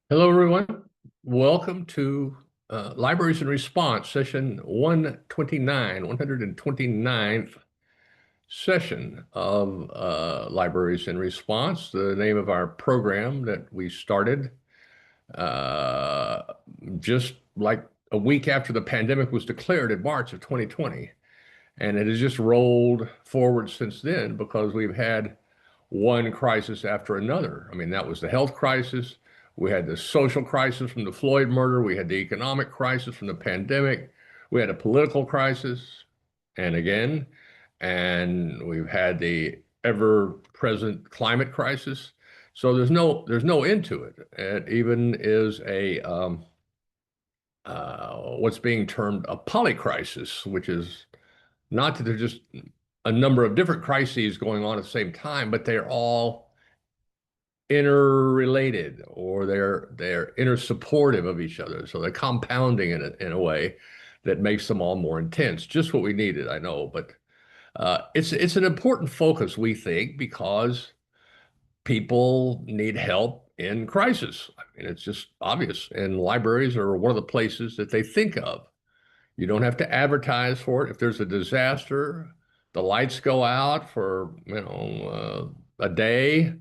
Hello, everyone. Welcome to Libraries in Response, session 129, 129th session of Libraries in Response, the name of our program that we started uh, just like a week after the pandemic was declared in March of 2020. And it has just rolled forward since then because we've had one crisis after another. I mean, that was the health crisis. We had the social crisis from the Floyd murder. We had the economic crisis from the pandemic. We had a political crisis, and again, and we've had the ever-present climate crisis. So there's no end to it. It even is a what's being termed a polycrisis, which is not that there's just a number of different crises going on at the same time, but they're all interrelated or they're intersupportive of each other. So they're compounding in a way that makes them all more intense. Just what we needed, I know, but it's an important focus, we think, because people need help in crisis. I mean, it's just obvious, and libraries are one of the places that they think of. You don't have to advertise for it. If there's a disaster, the lights go out for, a day,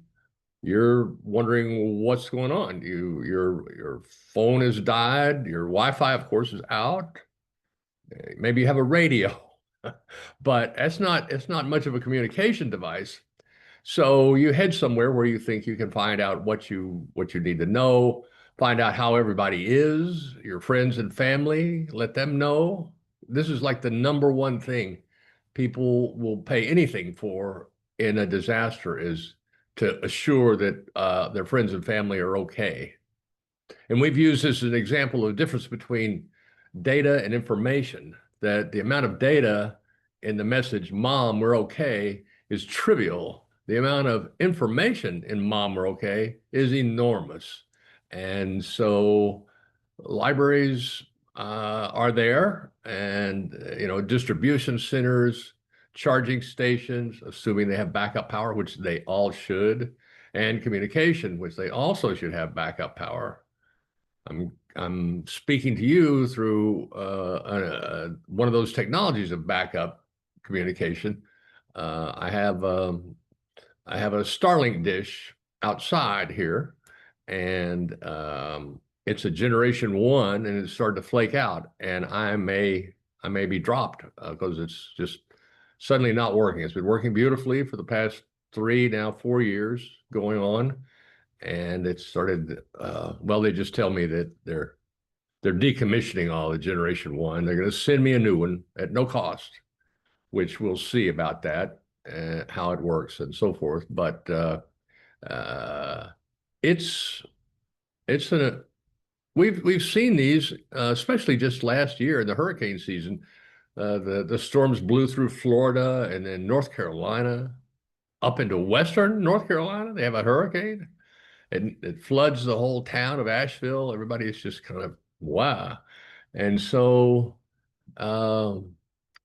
you're wondering what's going on. Your phone has died, your Wi-Fi, of course, is out. Maybe you have a radio, but it's not much of a communication device. So you head somewhere where you think you can find out what you need to know, find out how everybody is, your friends and family, let them know. This is like the number one thing people will pay anything for in a disaster is to assure that their friends and family are okay. And we've used this as an example of the difference between data and information, that the amount of data in the message, Mom, we're okay, is trivial. The amount of information in Mom, we're okay is enormous. And so libraries are there, and distribution centers, charging stations, assuming they have backup power, which they all should, and communication, which they also should have backup power. I'm speaking to you through one of those technologies of backup communication. I have I have a Starlink dish outside here, and it's a generation one, and it's started to flake out, and I may be dropped because it's just suddenly not working. It's been working beautifully for the past 3, now 4 years going on, and it started. Well, they just tell me that they're decommissioning all the generation one. They're going to send me a new one at no cost, which we'll see about that, how it works and so forth. But uh, it's it's an we've seen these, especially just last year in the hurricane season. The storms blew through Florida and then North Carolina up into western North Carolina. They have a hurricane, and it floods the whole town of Asheville. Everybody is just kind of wow. And so um,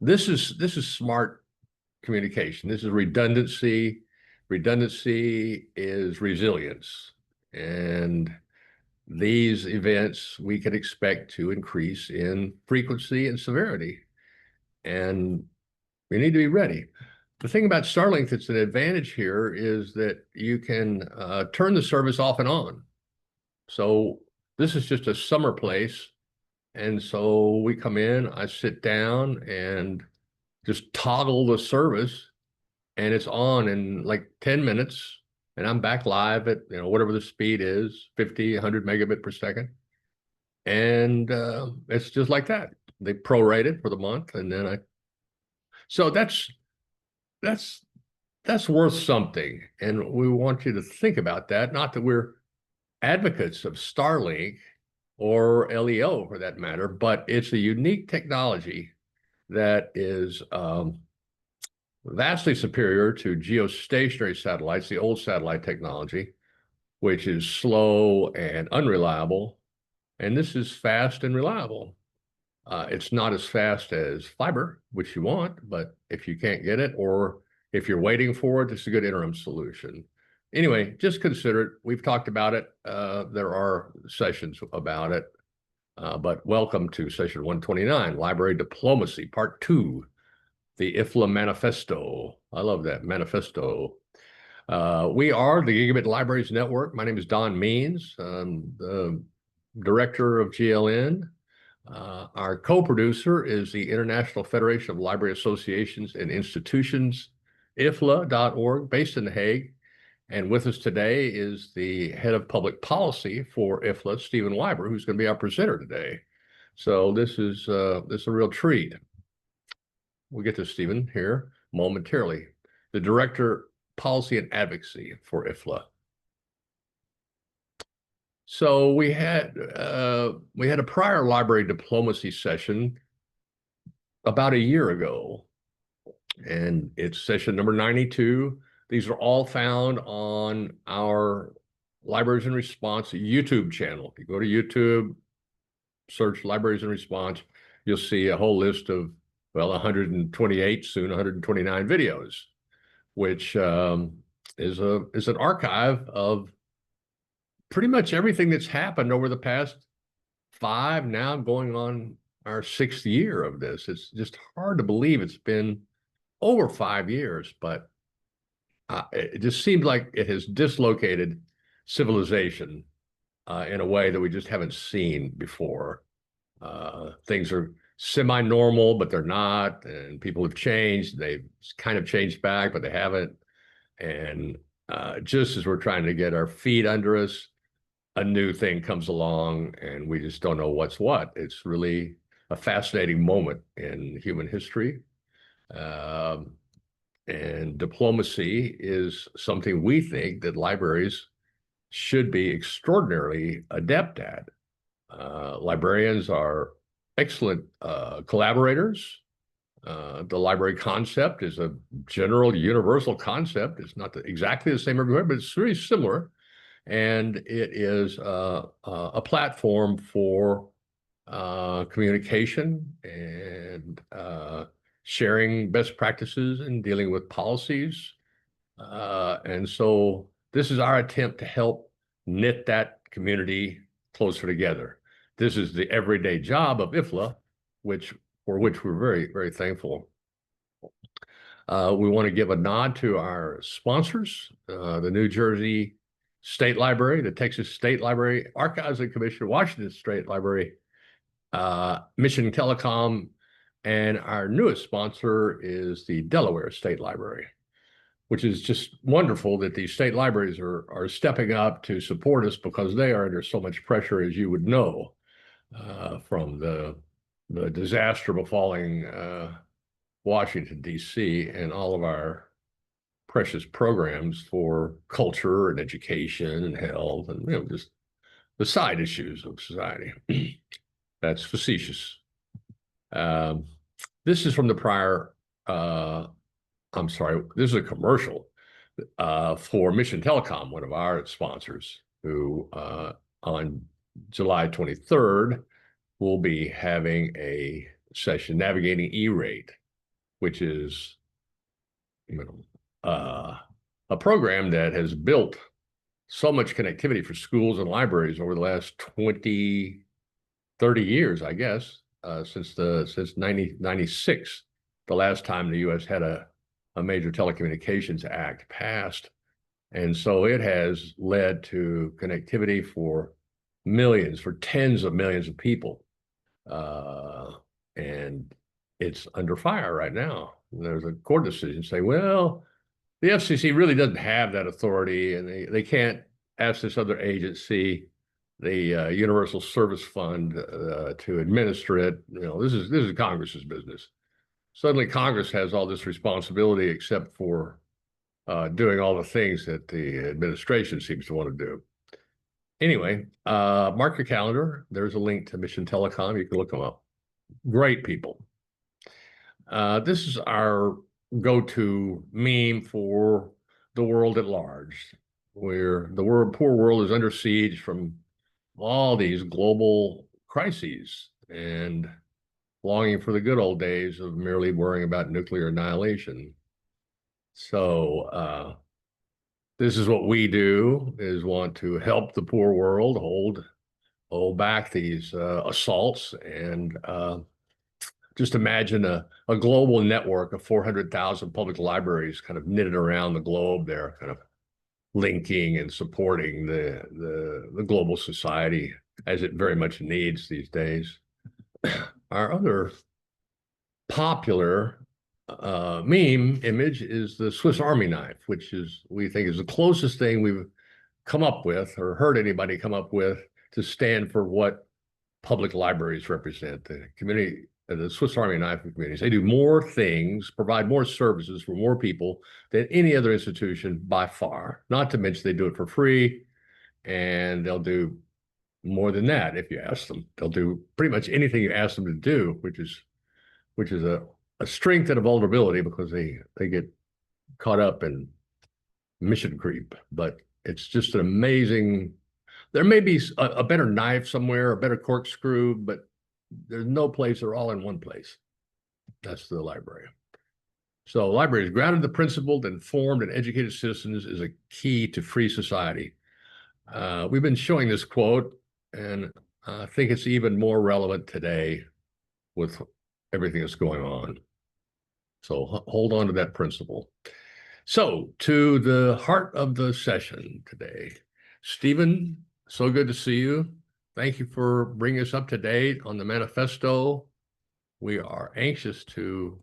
this is smart communication. This is redundancy. Redundancy is resilience. And these events we can expect to increase in frequency and severity. And we need to be ready. The thing about Starlink that's an advantage here is that you can turn the service off and on. So this is just a summer place. And so we come in, I sit down and just toggle the service, and it's on in like 10 minutes. And I'm back live at, whatever the speed is, 50, 100 megabit per second. And it's just like that. They prorate it for the month. And then so that's, that's worth something. And we want you to think about that. Not that we're advocates of Starlink or LEO for that matter, but it's a unique technology that is vastly superior to geostationary satellites, the old satellite technology, which is slow and unreliable. And this is fast and reliable. It's not as fast as fiber, which you want, but if you can't get it, or if you're waiting for it, it's a good interim solution. Anyway, just consider it. We've talked about it. There are sessions about it. But welcome to session 129, Library Diplomacy, Part 2, the IFLA Manifesto. I love that, Manifesto. We are the Gigabit Libraries Network. My name is Don Means. I'm the director of GLN. Our co-producer is the International Federation of Library Associations and Institutions, IFLA.org, based in The Hague. And with us today is the head of public policy for IFLA, Stephen Weiber, who's going to be our presenter today. So this is a real treat. We'll get to Stephen here momentarily. The director, policy and advocacy for IFLA. So we had a prior library diplomacy session about a year ago, and it's session number 92. These are all found on our Libraries in Response YouTube channel. If you go to YouTube, search Libraries in Response, you'll see a whole list of, well, 128, soon 129 videos, which is an archive of pretty much everything that's happened over the past 5, now going on our 6th year of this. It's just hard to believe it's been over 5 years, but it just seems like it has dislocated civilization in a way that we just haven't seen before. Things are semi-normal, but they're not, and people have changed. They've kind of changed back, but they haven't. And just as we're trying to get our feet under us, a new thing comes along, and we just don't know what's what. It's really a fascinating moment in human history. And diplomacy is something we think that libraries should be extraordinarily adept at. Librarians are excellent collaborators. The library concept is a general universal concept. It's not exactly the same everywhere, but it's very similar. And it is a platform for communication and sharing best practices and dealing with policies. And so this is our attempt to help knit that community closer together. This is the everyday job of IFLA, for which we're very, very thankful. We want to give a nod to our sponsors, the New Jersey State Library, the Texas State Library, Archives and Commission, Washington State Library, Mission Telecom, and our newest sponsor is the Delaware State Library, which is just wonderful that these state libraries are stepping up to support us, because they are under so much pressure, as you would know, from the disaster befalling Washington, D.C., and all of our precious programs for culture and education and health and just the side issues of society. That's facetious. This is from the prior, I'm sorry, this is a commercial for Mission Telecom, one of our sponsors, who on July 23rd will be having a session, Navigating E-Rate, which is a program that has built so much connectivity for schools and libraries over the last 20, 30 years, I guess, since 1996, the last time the U.S. had a major telecommunications act passed. And so it has led to connectivity for millions, for tens of millions of people. And it's under fire right now. There's a court decision saying, well, the FCC really doesn't have that authority, and they can't ask this other agency, the Universal Service Fund, to administer it. This is Congress's business. Suddenly, Congress has all this responsibility, except for doing all the things that the administration seems to want to do. Anyway, mark your calendar. There's a link to Mission Telecom. You can look them up. Great people. This is our go-to meme for the world at large, where the poor world is under siege from all these global crises and longing for the good old days of merely worrying about nuclear annihilation. So This is what we do, is want to help the poor world hold back these assaults. And just imagine a global network of 400,000 public libraries kind of knitted around the globe there, kind of linking and supporting the global society as it very much needs these days. Our other popular meme image is the Swiss Army knife, which is, we think, is the closest thing we've come up with or heard anybody come up with to stand for what public libraries represent. The community, the Swiss Army knife of communities, they do more things, provide more services for more people than any other institution by far. Not to mention they do it for free, and they'll do more than that if you ask them. They'll do pretty much anything you ask them to do, which is a strength and a vulnerability, because they get caught up in mission creep. But it's just an amazing. There may be a better knife somewhere, a better corkscrew, but there's no place. They're all in one place. That's the library. So libraries grounded in the principle that informed and educated citizens is a key to free society. We've been showing this quote, and I think it's even more relevant today with everything that's going on. So hold on to that principle. So to the heart of the session today, Stephen, so good to see you. Thank you for bringing us up to date on the manifesto. We are anxious to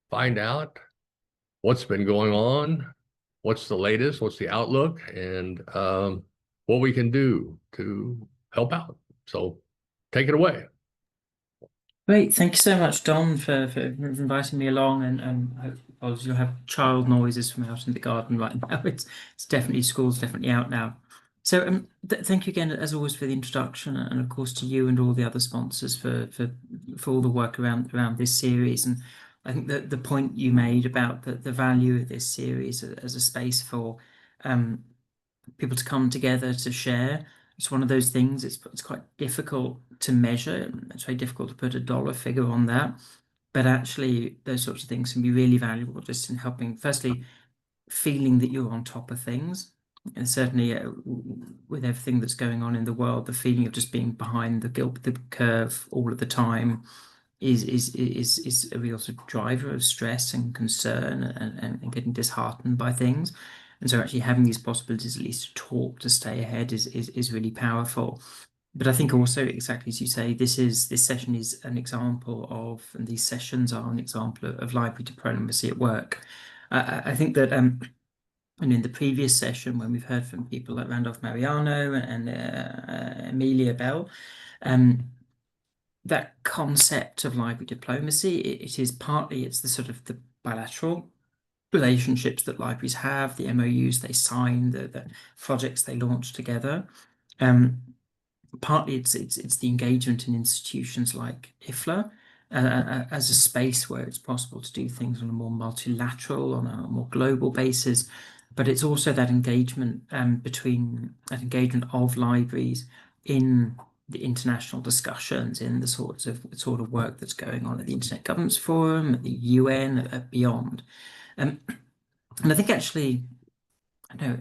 find out what's been going on, what's the latest, what's the outlook, and what we can do to help out. So take it away. Great, thank you so much, Don, for inviting me along. And I suppose you'll have child noises from out in the garden right now. It's definitely school's definitely out now. So thank you again, as always, for the introduction, and of course to you and all the other sponsors for all the work around this series. And I think that the point you made about the value of this series as a space for people to come together to share. It's one of those things, it's quite difficult to measure. It's very difficult to put a dollar figure on that. But actually, those sorts of things can be really valuable just in helping, firstly, feeling that you're on top of things. And certainly with everything that's going on in the world, the feeling of just being behind the curve all of the time is a real sort of driver of stress and concern and getting disheartened by things. And so actually having these possibilities at least to talk to stay ahead is really powerful. But I think also, exactly as you say, this session is an example of, and these sessions are an example of library diplomacy at work. I think that and in the previous session, when we've heard from people like Randolph Mariano and Amelia Bell, that concept of library diplomacy, it's the sort of the bilateral relationships that libraries have, the MOUs they sign, the projects they launch together. Partly it's the engagement in institutions like IFLA as a space where it's possible to do things on a more multilateral, on a more global basis. But it's also that engagement of libraries in the international discussions, in the sort of work that's going on at the Internet Governance Forum, at the UN, beyond. And I think actually, I know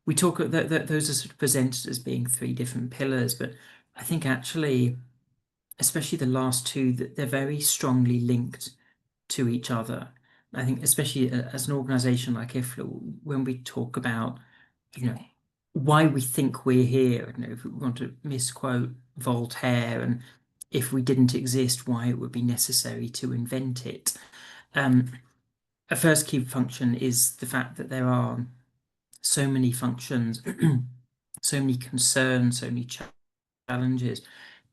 we talk that those are sort of presented as being three different pillars, but I think actually, especially the last two, that they're very strongly linked to each other. I think especially as an organization like IFLA, when we talk about, why we think we're here, if we want to misquote Voltaire, and if we didn't exist, why it would be necessary to invent it. A first key function is the fact that there are so many functions, so many concerns, so many challenges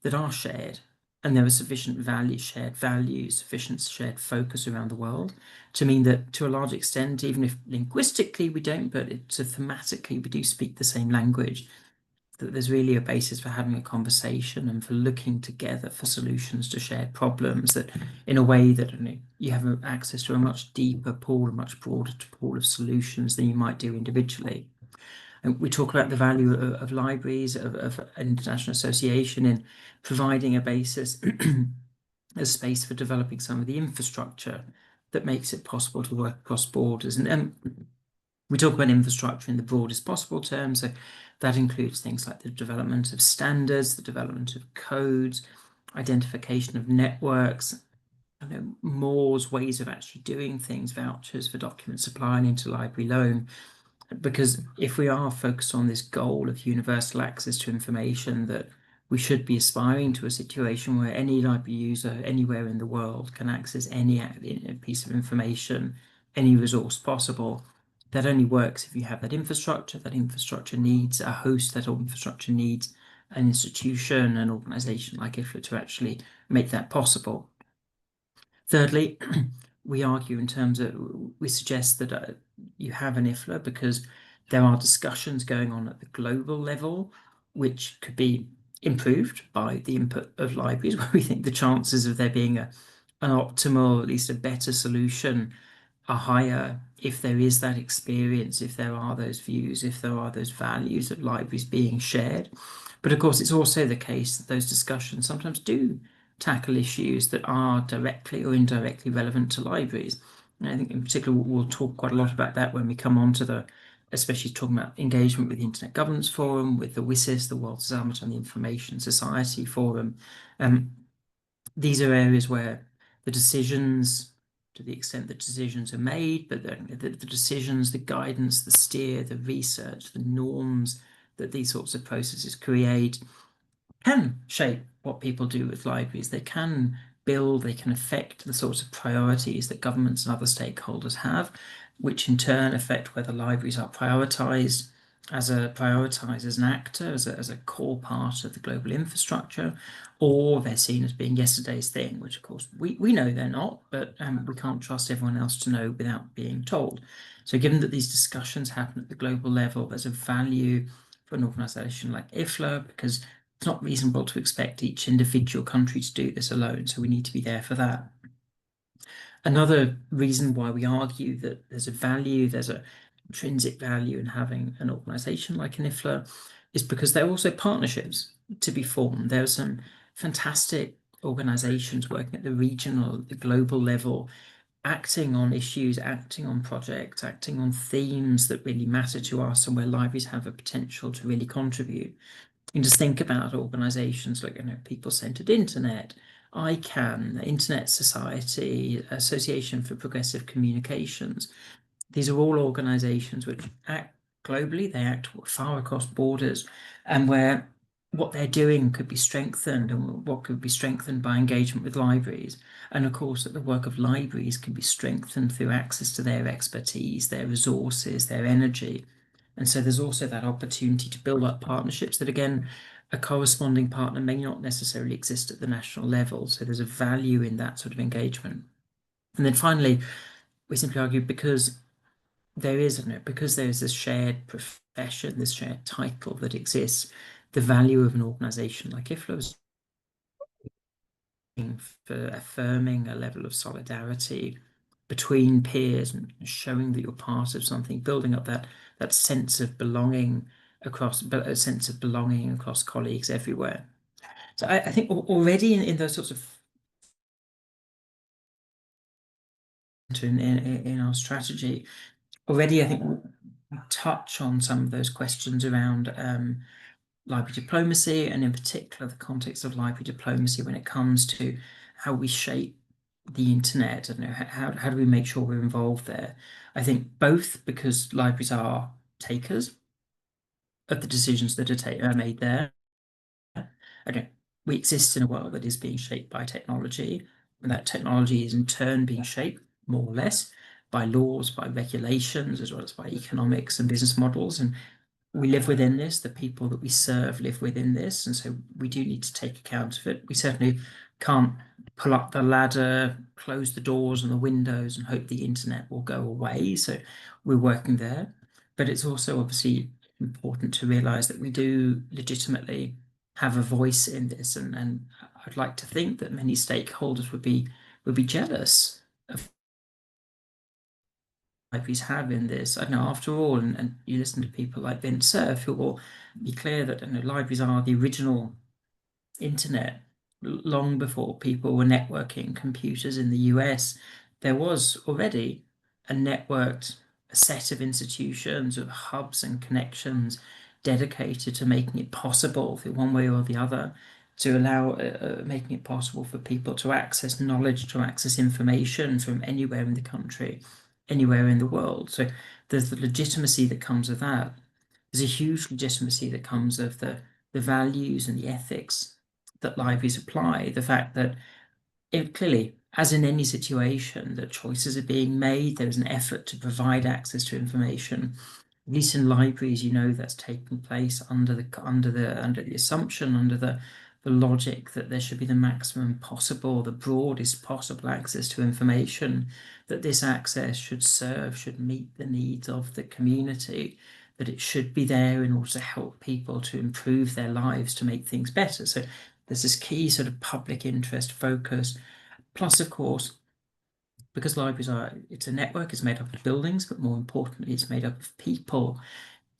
that are shared, and there are sufficient shared values, sufficient shared focus around the world to mean that, to a large extent, even if linguistically we don't, but thematically we do speak the same language, that there's really a basis for having a conversation and for looking together for solutions to shared problems, that in a way that you have access to a much deeper pool, a much broader pool of solutions than you might do individually. And we talk about the value of libraries, of international association in providing a basis, a space for developing some of the infrastructure that makes it possible to work across borders. And We talk about infrastructure in the broadest possible terms, so that includes things like the development of standards, the development of codes, identification of networks, Moore's ways of actually doing things, vouchers for document supply and interlibrary loan. Because if we are focused on this goal of universal access to information, that we should be aspiring to a situation where any library user anywhere in the world can access any piece of information, any resource possible. That only works if you have that infrastructure. That infrastructure needs a host, that infrastructure needs an institution, an organization like IFLA to actually make that possible. Thirdly, we argue in terms of, we suggest that you have an IFLA because there are discussions going on at the global level, which could be improved by the input of libraries, where we think the chances of there being an optimal, at least a better solution are higher if there is that experience, if there are those views, if there are those values of libraries being shared. But of course, it's also the case that those discussions sometimes do tackle issues that are directly or indirectly relevant to libraries. And I think in particular, we'll talk quite a lot about that when we come on to the, especially talking about engagement with the Internet Governance Forum, with the WSIS, the World Summit on the Information Society Forum. These are areas where the decisions, to the extent that decisions are made, but the decisions, the guidance, the steer, the research, the norms that these sorts of processes create can shape what people do with libraries. They can build, they can affect the sorts of priorities that governments and other stakeholders have, which in turn affect whether libraries are prioritized as an actor, as a core part of the global infrastructure, or they're seen as being yesterday's thing, which of course we know they're not, but we can't trust everyone else to know without being told. So given that these discussions happen at the global level, there's a value for an organization like IFLA because it's not reasonable to expect each individual country to do this alone, so we need to be there for that. Another reason why we argue that there's a value, there's a intrinsic value in having an organization like an IFLA is because there are also partnerships to be formed. There are some fantastic organizations working at the regional, the global level, acting on issues, acting on projects, acting on themes that really matter to us and where libraries have a potential to really contribute. You can just think about organizations like People-Centered Internet, ICANN, the Internet Society, Association for Progressive Communications. These are all organizations which act globally, they act far across borders, and where what they're doing could be strengthened and what could be strengthened by engagement with libraries. And of course, that the work of libraries can be strengthened through access to their expertise, their resources, their energy. And so there's also that opportunity to build up partnerships that, again, a corresponding partner may not necessarily exist at the national level. So there's a value in that sort of engagement. And then finally, we simply argue because there is this shared profession, this shared title that exists, the value of an organization like IFLA is for affirming a level of solidarity between peers and showing that you're part of something, building up that sense of belonging across colleagues everywhere. So I think already in those sorts of in our strategy, already I think we touch on some of those questions around library diplomacy, and in particular the context of library diplomacy when it comes to how we shape the internet. I don't know, how do we make sure we're involved there? I think both because libraries are takers of the decisions that are made there. Okay, we exist in a world that is being shaped by technology, and that technology is in turn being shaped more or less by laws, by regulations, as well as by economics and business models. And we live within this, the people that we serve live within this, and so we do need to take account of it. We certainly can't pull up the ladder, close the doors and the windows and hope the internet will go away. So we're working there. But it's also obviously important to realize that we do legitimately have a voice in this, and I'd like to think that many stakeholders would be jealous of libraries have in this. I know, after all, and you listen to people like Vint Cerf, who will be clear that libraries are the original internet. Long before people were networking computers in the US, there was already a networked a set of institutions with hubs and connections dedicated to making it possible, through one way or the other, to allow making it possible for people to access knowledge, to access information from anywhere in the country, anywhere in the world. So there's the legitimacy that comes of that. There's a huge legitimacy that comes of the values and the ethics that libraries apply. The fact that clearly, as in any situation, that choices are being made, there's an effort to provide access to information. At least in libraries, you know that's taking place under the assumption, under the logic that there should be the maximum possible, the broadest possible access to information, that this access should meet the needs of the community, that it should be there in order to help people to improve their lives, to make things better. So there's this key sort of public interest focus. Plus, of course, because it's a network, it's made up of buildings, but more importantly, it's made up of people.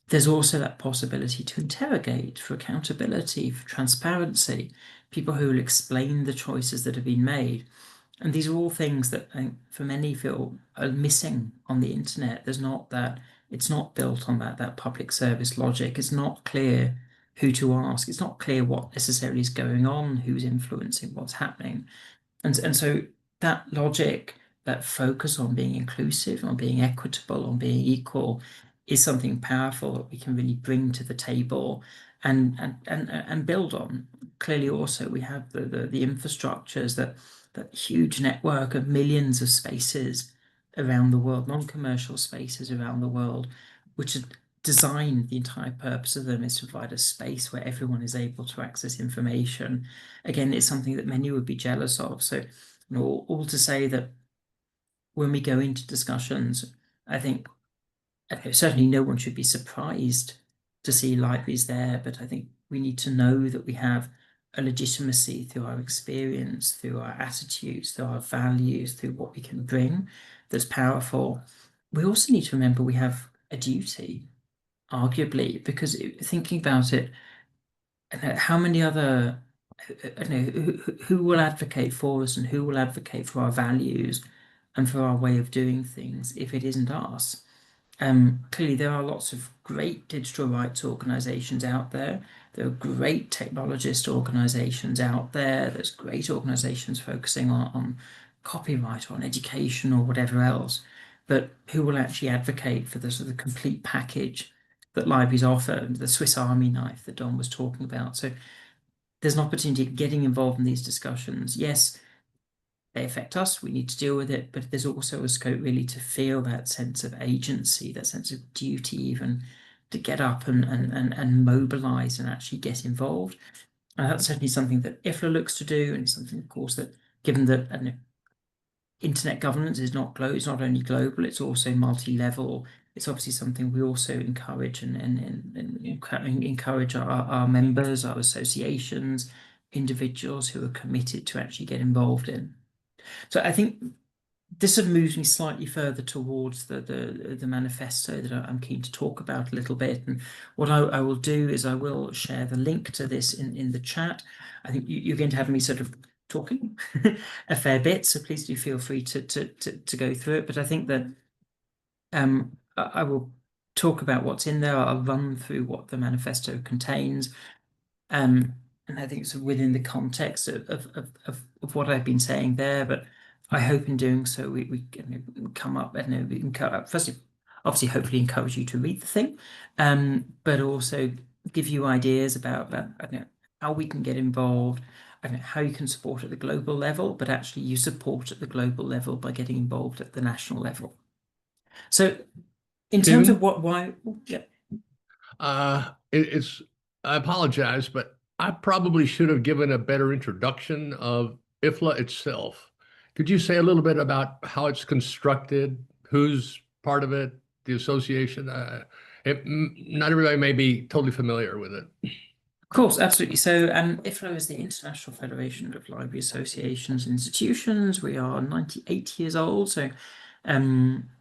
There's also that possibility to interrogate, for accountability, for transparency, people who will explain the choices that have been made. And these are all things that I think for many feel are missing on the internet. It's not built on that public service logic. It's not clear who to ask. It's not clear what necessarily is going on, who's influencing what's happening. And so that logic, that focus on being inclusive, on being equitable, on being equal, is something powerful that we can really bring to the table and build on. Clearly, also we have the infrastructures, that huge network of millions of spaces around the world, non-commercial spaces around the world, which are designed, the entire purpose of them is to provide a space where everyone is able to access information. Again, it's something that many would be jealous of. So, all to say that when we go into discussions, I think certainly no one should be surprised to see libraries there, but I think we need to know that we have a legitimacy through our experience, through our attitudes, through our values, through what we can bring that's powerful. We also need to remember we have a duty, arguably, because thinking about it, how many other, who will advocate for us and who will advocate for our values and for our way of doing things if it isn't us? Clearly, there are lots of great digital rights organizations out there. There are great technologist organizations out there. There's great organizations focusing on copyright, on education, or whatever else. But who will actually advocate for the sort of complete package that libraries offer, the Swiss Army knife that Don was talking about? So there's an opportunity getting involved in these discussions. Yes, they affect us, we need to deal with it, but there's also a scope really to feel that sense of agency, that sense of duty, even to get up and mobilize and actually get involved. And that's certainly something that IFLA looks to do, and it's something, of course, that given that internet governance is it's not only global, it's also multi-level. It's obviously something we also encourage and encourage our members, our associations, individuals who are committed to actually get involved in. So I think this has moved me slightly further towards the manifesto that I'm keen to talk about a little bit. And what I will do is I will share the link to this in the chat. I think you're going to have me sort of talking a fair bit, so please do feel free to go through it. But I think that I will talk about what's in there. I'll run through what the manifesto contains. And I think it's within the context of what I've been saying there, but I hope in doing so we can come up and we can firstly, obviously, hopefully encourage you to read the thing, but also give you ideas about how we can get involved, how you can support at the global level, but actually you support at the global level by getting involved at the national level. So, in terms of yeah. It's, I apologize, but I probably should have given a better introduction of IFLA itself. Could you say a little bit about how it's constructed, who's part of it, the association? Not everybody may be totally familiar with it. Of course, absolutely. So IFLA is the International Federation of Library Associations and Institutions. We are 98 years old, so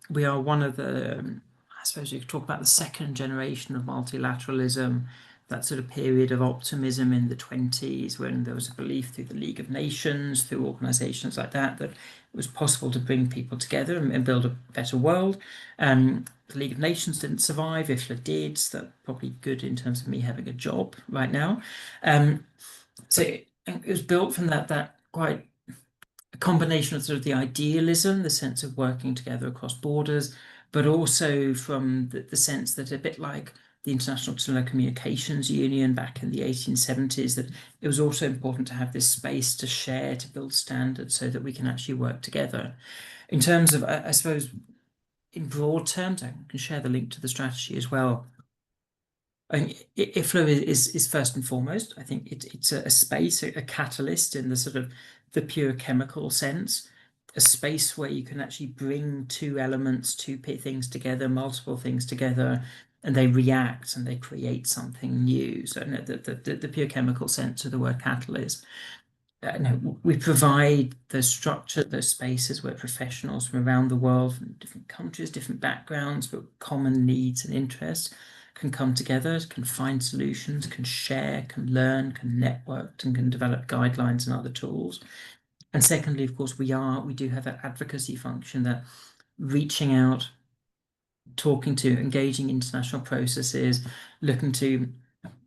we are one of the, I suppose you could talk about the second generation of multilateralism that sort of period of optimism in the 20s, when there was a belief through the League of Nations, through organizations like that, that it was possible to bring people together and build a better world. The League of Nations didn't survive. IFLA did. So that's probably good in terms of me having a job right now. So it was built from that quite a combination of sort of the idealism, the sense of working together across borders, but also from the sense that, a bit like the International Telecommunications Union back in the 1870s, that it was also important to have this space to share, to build standards so that we can actually work together. In terms of, I suppose, in broad terms, I can share the link to the strategy as well. I think IFLA is first and foremost. I think it's a space, a catalyst in the sort of the pure chemical sense, a space where you can actually bring two elements, two things together, multiple things together, and they react and they create something new. So no, the pure chemical sense of the word catalyst. No, we provide the structure, those spaces where professionals from around the world, from different countries, different backgrounds, but common needs and interests, can come together, can find solutions, can share, can learn, can network, and can develop guidelines and other tools. And secondly, of course, we do have that advocacy function, that reaching out, talking to, engaging international processes, looking to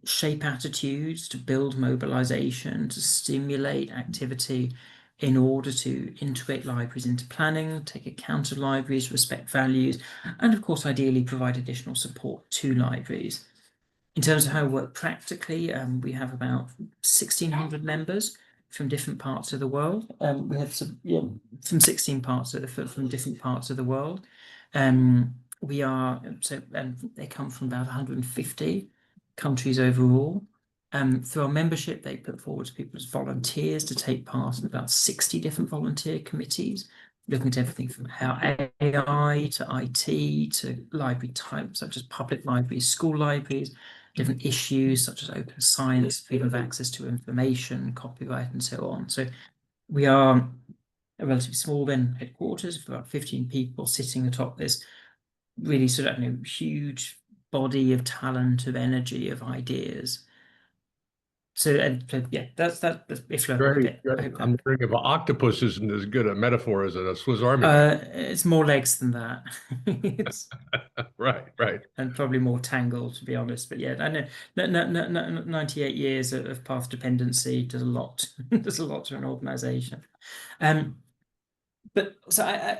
shape attitudes, to build mobilization, to stimulate activity in order to integrate libraries into planning, take account of libraries, respect values, and of course, ideally provide additional support to libraries. In terms of how we work practically, we have about 1,600 members from different parts of the world. We have some, from 16 parts from different parts of the world. We are they come from about 150 countries overall. Through our membership, they put forward people as volunteers to take part in about 60 different volunteer committees, looking at everything from how AI to IT to library types, such as public libraries, school libraries, different issues such as open science, freedom of access to information, copyright, and so on. So we are a relatively small then headquarters of about 15 people sitting atop this really sort of huge body of talent, of energy, of ideas. So yeah, that's IFLA. Very good. I'm wondering if an octopus isn't as good a metaphor as a Swiss Army knife. It's more legs than that. It's Right, right. and probably more tangled, to be honest. But yeah, I know 98 years of path dependency does a lot. Does a lot to an organization. But so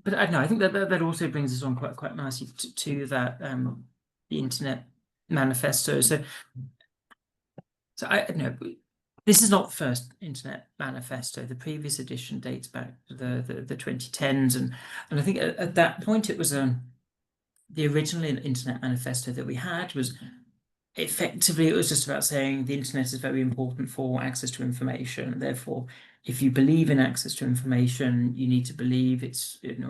but I don't know. I think that also brings us on quite nicely to that the Internet Manifesto. So I don't know. This is not the first Internet Manifesto. The previous edition dates back to the 2010s, and I think at that point it was the original Internet Manifesto that we had was effectively, it was just about saying the internet is very important for access to information. Therefore, if you believe in access to information, you need to believe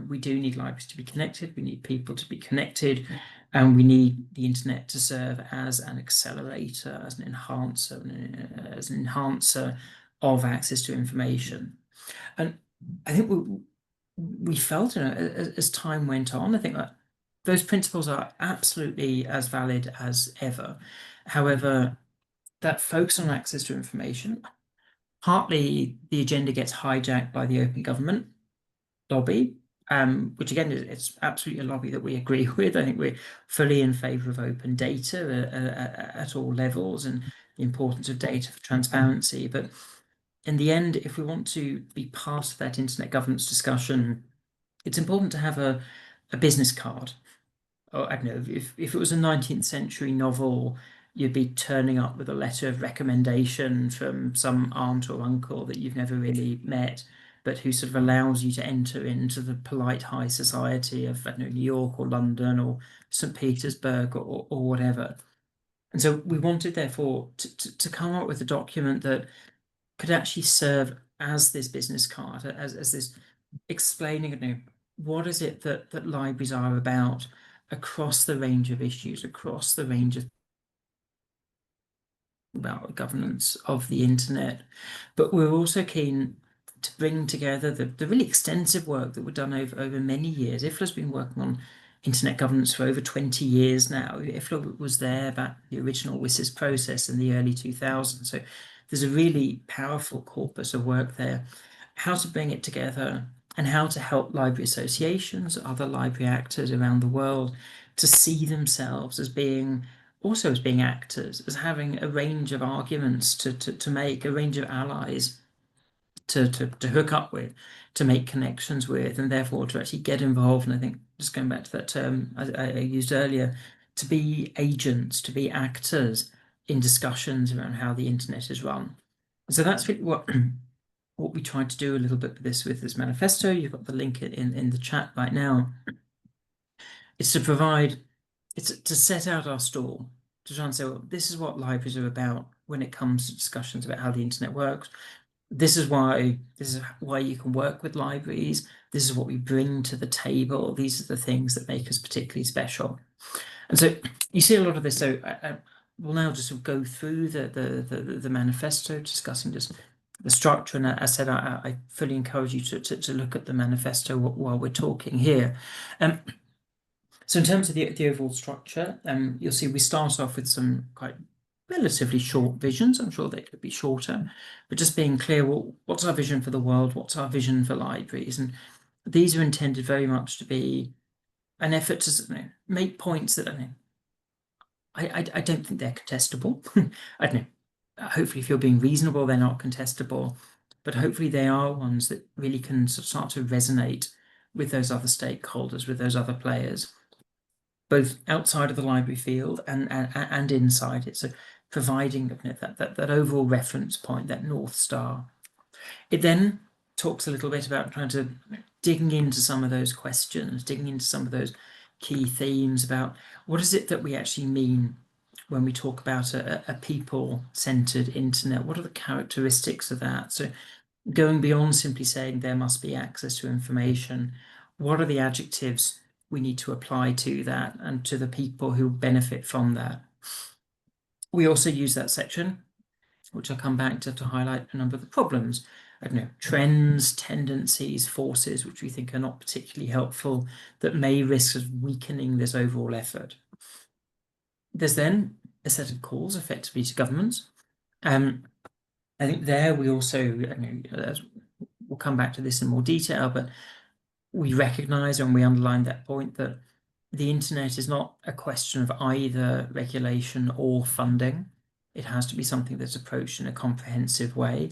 we do need libraries to be connected, we need people to be connected, and we need the internet to serve as an accelerator, as an enhancer of access to information. And I think we felt, as time went on, I think that those principles are absolutely as valid as ever. However, that focus on access to information, partly the agenda gets hijacked by the open government lobby, which again, it's absolutely a lobby that we agree with. I think we're fully in favor of open data at all levels and the importance of data for transparency. But in the end, if we want to be part of that internet governance discussion, it's important to have a business card. Oh, I don't know, if it was a 19th century novel, you'd be turning up with a letter of recommendation from some aunt or uncle that you've never really met, but who sort of allows you to enter into the polite high society of, I don't know, New York or London or St. Petersburg or whatever. And so we wanted, therefore, to come up with a document that could actually serve as this business card, as this explaining, what is it that libraries are about across the range of issues, across the range of about governance of the internet. But we're also keen to bring together the really extensive work that we've done over many years. IFLA's been working on internet governance for over 20 years now. IFLA was there back the original WSIS process in the early 2000s. So there's a really powerful corpus of work there, how to bring it together and how to help library associations, other library actors around the world to see themselves as being actors, as having a range of arguments to make, a range of allies to hook up with, to make connections with, and therefore to actually get involved. And I think just going back to that term I used earlier, to be agents, to be actors in discussions around how the internet is run. So that's really what we tried to do a little bit with this manifesto. You've got the link in the chat right now. It's to set out our stall, to try and say, well, this is what libraries are about when it comes to discussions about how the internet works. This is why you can work with libraries. This is what we bring to the table. These are the things that make us particularly special. And so you see a lot of this. So we'll now just sort of go through the manifesto, discussing just the structure. And as I said, I fully encourage you to look at the manifesto while we're talking here. So in terms of the overall structure, you'll see we start off with some quite relatively short visions. I'm sure they could be shorter, but just being clear, well, what's our vision for the world? What's our vision for libraries? And these are intended very much to be an effort to make points that I don't think they're contestable. I don't know. Hopefully, if you're being reasonable, they're not contestable, but hopefully they are ones that really can start to resonate with those other stakeholders, with those other players, both outside of the library field and inside it. So providing that overall reference point, that North Star. It then talks a little bit about trying to digging into some of those questions, digging into some of those key themes about what is it that we actually mean when we talk about a people-centered internet. What are the characteristics of that? So going beyond simply saying there must be access to information, what are the adjectives we need to apply to that and to the people who benefit from that? We also use that section, which I'll come back to highlight a number of the problems. I don't know, trends, tendencies, forces, which we think are not particularly helpful, that may risk of weakening this overall effort. There's then a set of calls effectively to governments. I think there we also, we'll come back to this in more detail, but we recognize and we underline that point that the internet is not a question of either regulation or funding. It has to be something that's approached in a comprehensive way.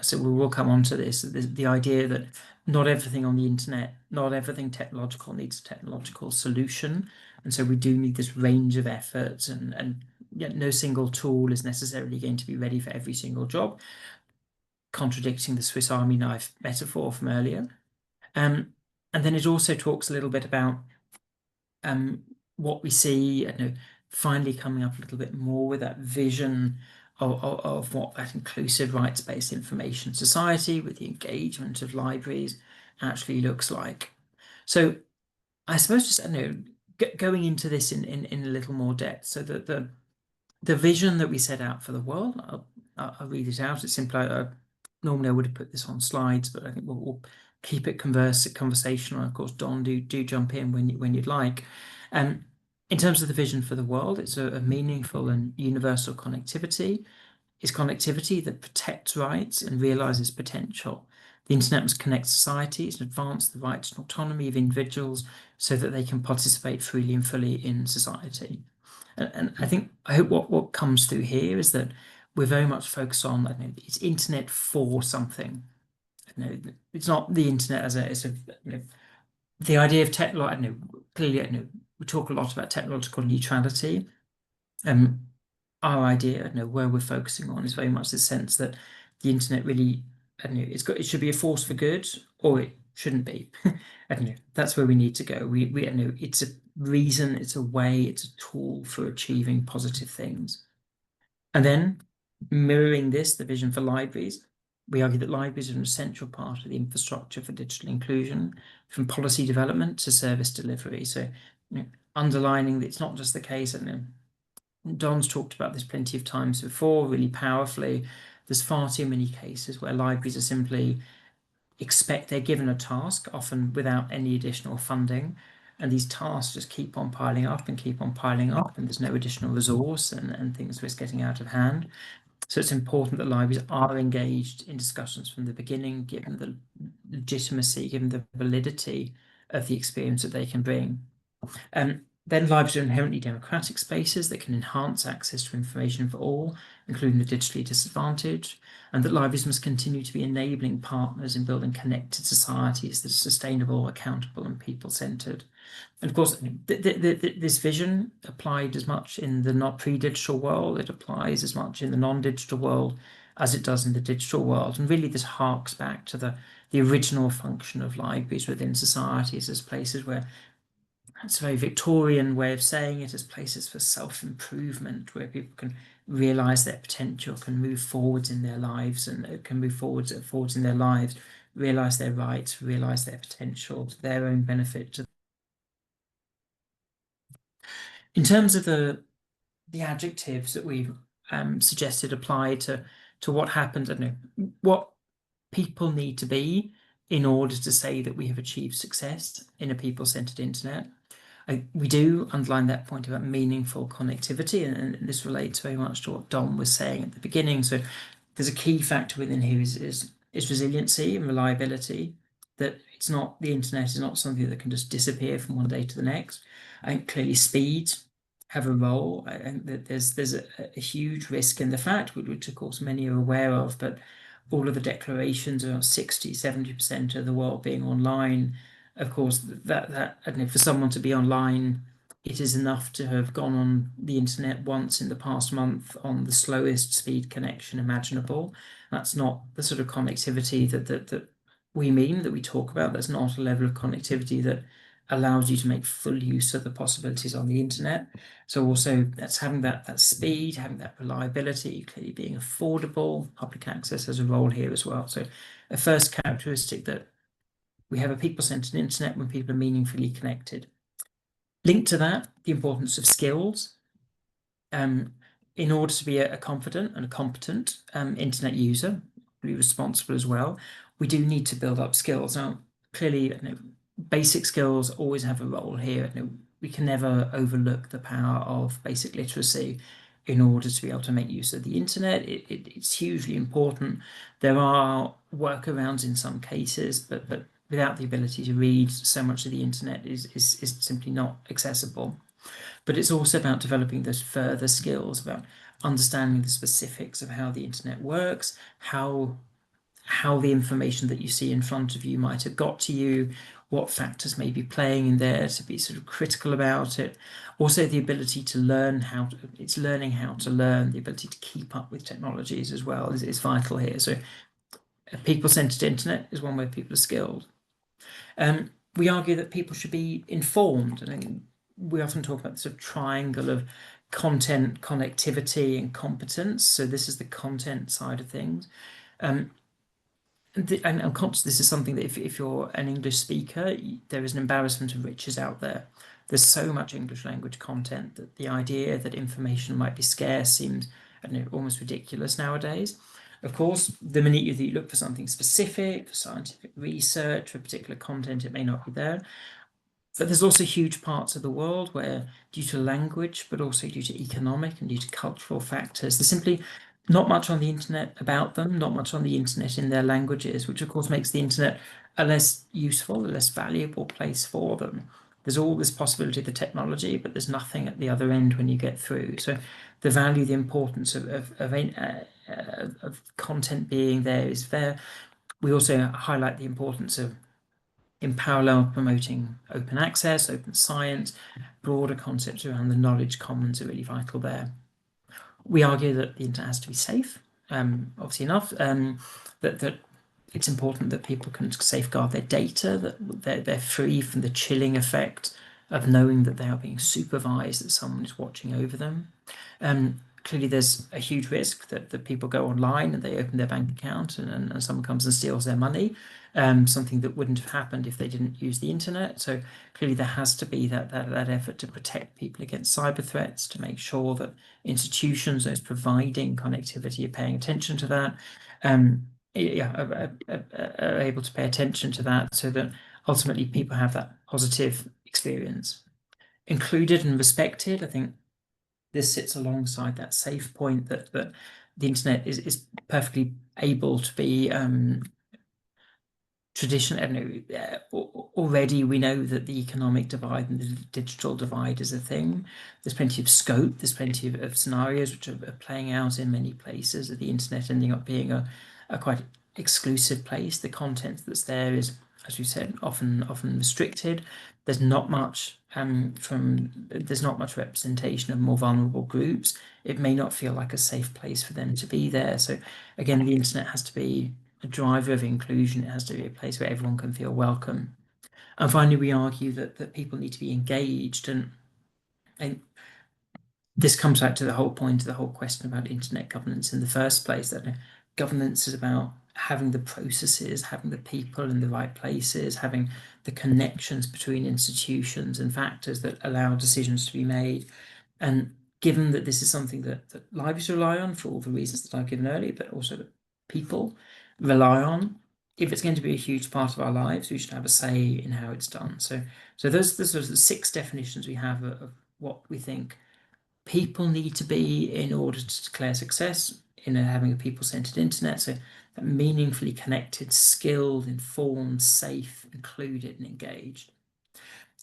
So we will come on to this, the idea that not everything on the internet, not everything technological needs a technological solution. And so we do need this range of efforts, and yet no single tool is necessarily going to be ready for every single job, contradicting the Swiss Army knife metaphor from earlier. And then it also talks a little bit about what we see, finally coming up a little bit more with that vision of what that inclusive rights-based information society with the engagement of libraries actually looks like. So I suppose just going into this in a little more depth. So the vision that we set out for the world, I'll read it out. It's simple. Normally I would have put this on slides, but I think we'll keep it conversational. Of course, Don, do jump in when you'd like. In terms of the vision for the world, it's a meaningful and universal connectivity. It's connectivity that protects rights and realizes potential. The internet must connect societies and advance the rights and autonomy of individuals so that they can participate freely and fully in society. And I hope what comes through here is that we're very much focused on, it's internet for something. It's not the internet as the idea of technology. Clearly, we talk a lot about technological neutrality. Our idea, where we're focusing on is very much the sense that the internet really, it should be a force for good, or it shouldn't be. That's where we need to go. We it's a reason, it's a way, it's a tool for achieving positive things. And then mirroring this, the vision for libraries, we argue that libraries are an essential part of the infrastructure for digital inclusion, from policy development to service delivery. So, underlining that it's not just the case, and Don's talked about this plenty of times before, really powerfully. There's far too many cases where libraries are simply they're given a task, often without any additional funding, and these tasks just keep on piling up and keep on piling up, and there's no additional resource, and things risk getting out of hand. So it's important that libraries are engaged in discussions from the beginning, given the legitimacy, given the validity of the experience that they can bring. Then libraries are inherently democratic spaces that can enhance access to information for all, including the digitally disadvantaged, and that libraries must continue to be enabling partners in building connected societies that are sustainable, accountable, and people-centered. And of course, this vision applied as much in the not pre-digital world, it applies as much in the non-digital world as it does in the digital world. And really, this harks back to the original function of libraries within societies as places where, it's a very Victorian way of saying it, as places for self-improvement, where people can realize their potential, can move forwards in their lives, and can move forwards in their lives, realize their rights, realize their potential to their own benefit. In terms of the adjectives that we've suggested apply to what happens, I don't know, what people need to be in order to say that we have achieved success in a people-centered internet. We do underline that point about meaningful connectivity, and this relates very much to what Dom was saying at the beginning. So there's a key factor within here is resiliency and reliability, that it's not, the internet is not something that can just disappear from one day to the next. I think clearly speed have a role. I think that there's a huge risk in the fact, which of course many are aware of, but all of the declarations around 60-70% of the world being online, of course, that I don't know, for someone to be online, it is enough to have gone on the internet once in the past month on the slowest speed connection imaginable. That's not the sort of connectivity that we mean, that we talk about. That's not a level of connectivity that allows you to make full use of the possibilities on the internet. So also that's having that speed, having that reliability, clearly being affordable. Public access has a role here as well. So a first characteristic, that we have a people-centered internet when people are meaningfully connected. Linked to that, the importance of skills. In order to be a confident and a competent internet user, be responsible as well, we do need to build up skills. Now, clearly, basic skills always have a role here. We can never overlook the power of basic literacy in order to be able to make use of the internet. It's hugely important. There are workarounds in some cases, but without the ability to read, so much of the internet is simply not accessible. But it's also about developing those further skills, about understanding the specifics of how the internet works, how the information that you see in front of you might have got to you, what factors may be playing in there, to be sort of critical about it. Also, the ability to learn it's learning how to learn, the ability to keep up with technologies as well is vital here. So a people-centered internet is one where people are skilled. We argue that people should be informed. I think we often talk about the sort of triangle of content, connectivity, and competence. So this is the content side of things. And I'm conscious this is something that if you're an English speaker, there is an embarrassment of riches out there. There's so much English language content that the idea that information might be scarce seems, I don't know, almost ridiculous nowadays. Of course, the minute you look for something specific, for scientific research, for particular content, it may not be there. But there's also huge parts of the world where, due to language, but also due to economic and due to cultural factors, there's simply not much on the internet about them, not much on the internet in their languages, which of course makes the internet a less useful, a less valuable place for them. There's all this possibility of the technology, but there's nothing at the other end when you get through. So the value, the importance of content being there is there. We also highlight the importance of, in parallel, promoting open access, open science, broader concepts around the knowledge commons are really vital there. We argue that the internet has to be safe, obviously enough, that it's important that people can safeguard their data, that they're free from the chilling effect of knowing that they are being supervised, that someone is watching over them. Clearly, there's a huge risk that people go online and they open their bank account and someone comes and steals their money, something that wouldn't have happened if they didn't use the internet. So clearly there has to be that effort to protect people against cyber threats, to make sure that institutions, those providing connectivity, are paying attention to that, are able to pay attention to that, so that ultimately people have that positive experience. Included and respected, I think this sits alongside that safe point that the internet is perfectly able to be tradition. I don't know, already we know that the economic divide and the digital divide is a thing. There's plenty of scope, there's plenty of scenarios which are playing out in many places, of the internet ending up being a quite exclusive place. The content that's there is, as you said, often restricted. There's not much there's not much representation of more vulnerable groups. It may not feel like a safe place for them to be there. So again, the internet has to be a driver of inclusion. It has to be a place where everyone can feel welcome. And finally, we argue that people need to be engaged, and this comes back to the whole point of the whole question about internet governance in the first place, that governance is about having the processes, having the people in the right places, having the connections between institutions and factors that allow decisions to be made. And given that this is something that libraries rely on for all the reasons that I've given earlier, but also that people rely on, if it's going to be a huge part of our lives, we should have a say in how it's done. So those are the 6 definitions we have of what we think people need to be in order to declare success in having a people-centered internet. So that meaningfully connected, skilled, informed, safe, included, and engaged.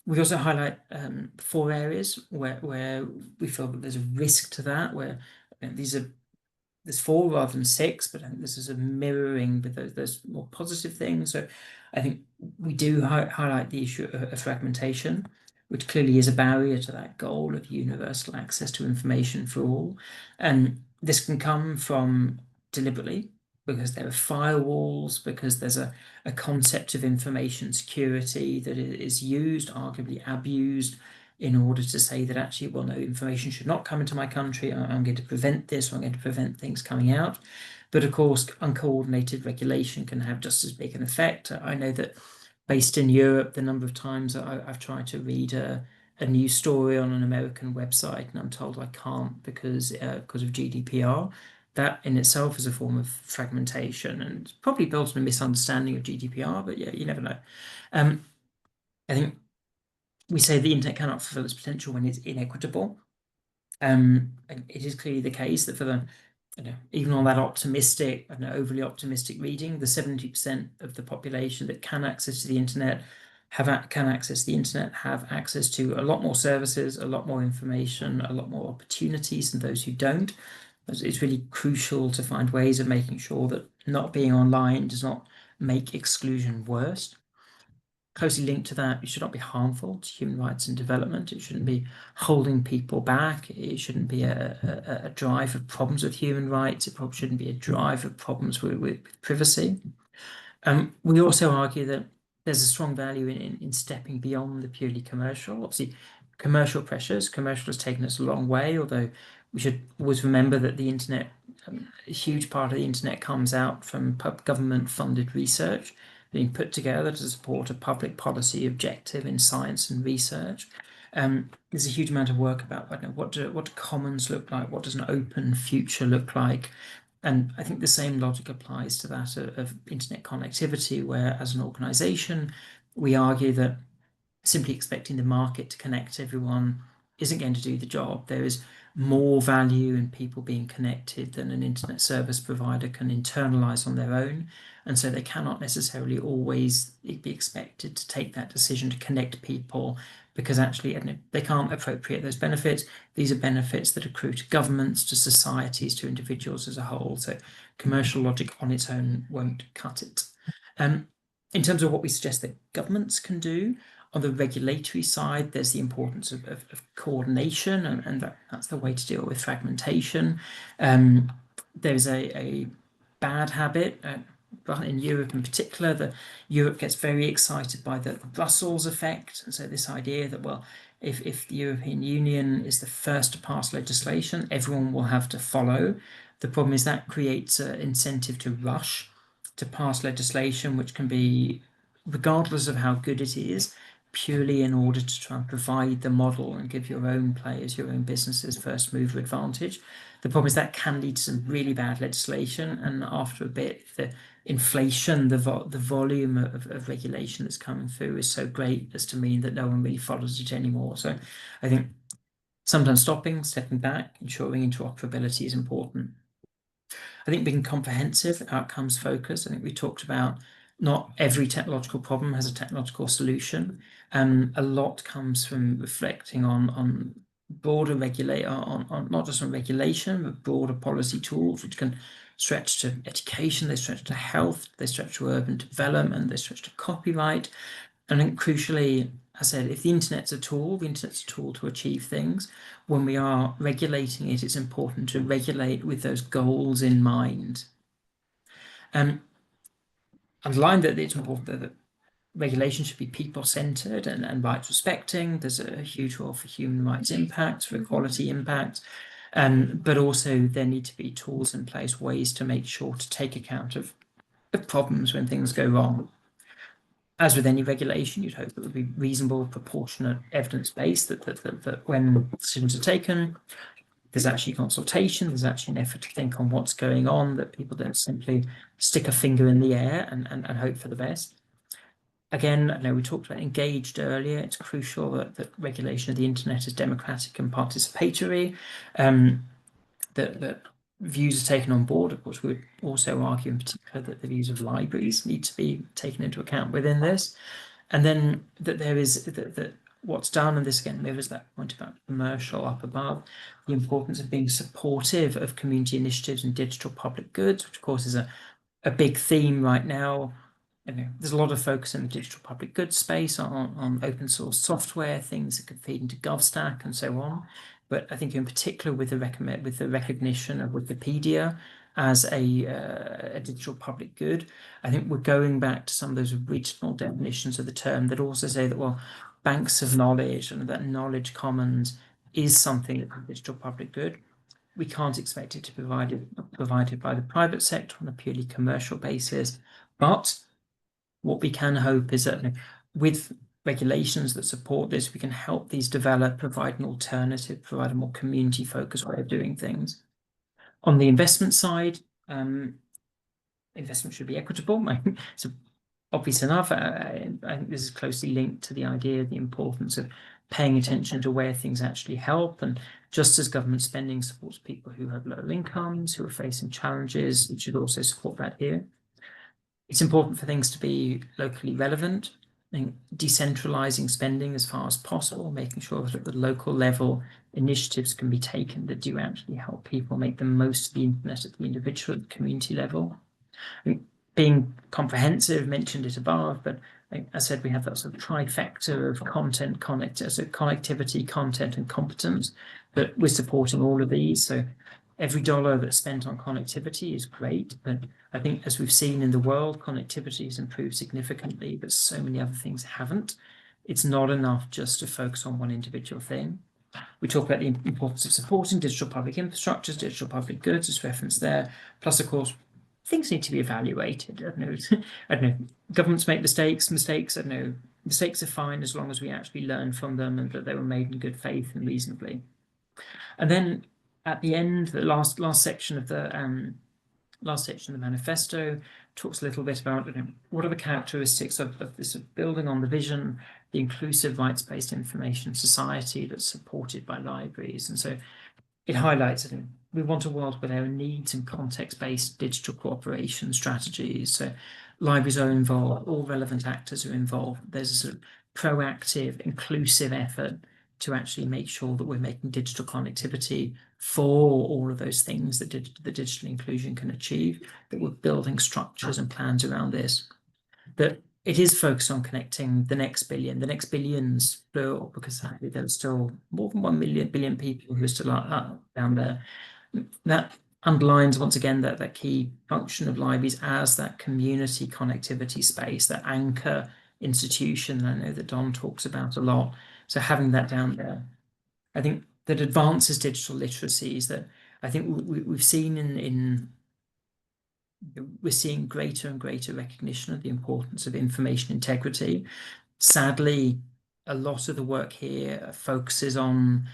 We also highlight 4 areas where we feel that there's a risk to that, where there's 4 rather than 6, but I think this is a mirroring with those more positive things. So I think we do highlight the issue of fragmentation, which clearly is a barrier to that goal of universal access to information for all. And this can come from deliberately, because there are firewalls, because there's a concept of information security that is used, arguably abused, in order to say that actually, well, no, information should not come into my country. I'm going to prevent this, or I'm going to prevent things coming out. But of course, uncoordinated regulation can have just as big an effect. I know that based in Europe, the number of times I've tried to read a news story on an American website and I'm told I can't because of GDPR. That in itself is a form of fragmentation, and probably built on a misunderstanding of GDPR, but yeah, you never know. I think we say the internet cannot fulfill its potential when it's inequitable. It is clearly the case that for the, even on that optimistic, overly optimistic reading, the 70% of the population that can access to the internet have access to a lot more services, a lot more information, a lot more opportunities than those who don't. It's really crucial to find ways of making sure that not being online does not make exclusion worse. Closely linked to that, it should not be harmful to human rights and development. It shouldn't be holding people back. It shouldn't be a drive of problems with human rights. It probably shouldn't be a drive of problems with privacy. We also argue that there's a strong value in stepping beyond the purely commercial. Obviously, commercial has taken us a long way, although we should always remember that the internet, a huge part of the internet comes out from government-funded research being put together to support a public policy objective in science and research. There's a huge amount of work about what do commons look like, what does an open future look like, and I think the same logic applies to that of internet connectivity, where as an organization we argue that simply expecting the market to connect everyone isn't going to do the job. There is more value in people being connected than an internet service provider can internalize on their own. And so they cannot necessarily always be expected to take that decision to connect people, because actually they can't appropriate those benefits. These are benefits that accrue to governments, to societies, to individuals as a whole. So commercial logic on its own won't cut it. In terms of what we suggest that governments can do, on the regulatory side, there's the importance of coordination, and that's the way to deal with fragmentation. There's a bad habit, in Europe in particular, that Europe gets very excited by the Brussels effect. And so this idea that, well, if the European Union is the first to pass legislation, everyone will have to follow. The problem is that creates an incentive to rush to pass legislation, which can be, regardless of how good it is, purely in order to try and provide the model and give your own players, your own businesses, first mover advantage. The problem is that can lead to some really bad legislation, and after a bit, inflation, the volume of regulation that's coming through is so great as to mean that no one really follows it anymore. So I think sometimes stopping, stepping back, ensuring interoperability is important. I think being comprehensive, outcomes focused. I think we talked about not every technological problem has a technological solution. A lot comes from reflecting on broader regulate on not just on regulation, but broader policy tools, which can stretch to education, they stretch to health, they stretch to urban development, they stretch to copyright. And I think crucially, I said, if the internet's a tool, the internet's a tool to achieve things. When we are regulating it, it's important to regulate with those goals in mind. Underline that it's important that regulation should be people-centered and rights respecting. There's a huge role for human rights impact, for equality impact, but also there need to be tools in place, ways to make sure to take account of problems when things go wrong. As with any regulation, you'd hope it would be reasonable, proportionate, evidence-based, that when decisions are taken, there's actually consultation, there's actually an effort to think on what's going on, that people don't simply stick a finger in the air and hope for the best. Again, I know we talked about engaged earlier. It's crucial that regulation of the internet is democratic and participatory, that views are taken on board. Of course, we would also argue in particular that the views of libraries need to be taken into account within this. And then that there is that what's done, and this again mirrors that point about commercial up above, the importance of being supportive of community initiatives and digital public goods, which of course is a big theme right now. There's a lot of focus in the digital public goods space on open source software, things that could feed into GovStack and so on. But I think in particular with the recognition of Wikipedia as a digital public good, I think we're going back to some of those original definitions of the term that also say that, well, banks of knowledge and that knowledge commons is something that's a digital public good. We can't expect it to be provided by the private sector on a purely commercial basis, but what we can hope is that with regulations that support this, we can help these develop, provide an alternative, provide a more community-focused way of doing things. On the investment side, investment should be equitable. It's obvious enough. I think this is closely linked to the idea of the importance of paying attention to where things actually help. And just as government spending supports people who have low incomes, who are facing challenges, it should also support that here. It's important for things to be locally relevant and decentralizing spending as far as possible, making sure that at the local level initiatives can be taken that do actually help people make the most of the internet at the individual community level. Being comprehensive, mentioned it above, but as I said, we have that sort of trifecta of connectivity, content, and competence, but we're supporting all of these. So every dollar that's spent on connectivity is great, but I think as we've seen in the world, connectivity has improved significantly, but so many other things haven't. It's not enough just to focus on one individual thing. We talk about the importance of supporting digital public infrastructures, digital public goods, as referenced there. Plus, of course, things need to be evaluated. I don't know. Governments make mistakes. I don't know. Mistakes are fine as long as we actually learn from them and that they were made in good faith and reasonably. And then at the end, the last section of the manifesto talks a little bit about what are the characteristics of this building on the vision, the inclusive rights-based information society that's supported by libraries. And so it highlights that we want a world where there are needs and context-based digital cooperation strategies. So libraries are involved, all relevant actors are involved. There's a sort of proactive, inclusive effort to actually make sure that we're making digital connectivity for all of those things that the digital inclusion can achieve, that we're building structures and plans around this, that it is focused on connecting the next billions, plural, because there's still more than 1 billion people who are still down there. That underlines once again that key function of libraries as that community connectivity space, that anchor institution I know that Don talks about a lot. So having that down there, I think that advances digital literacies, that I think we've seen we're seeing greater and greater recognition of the importance of information integrity. Sadly, a lot of the work here focuses on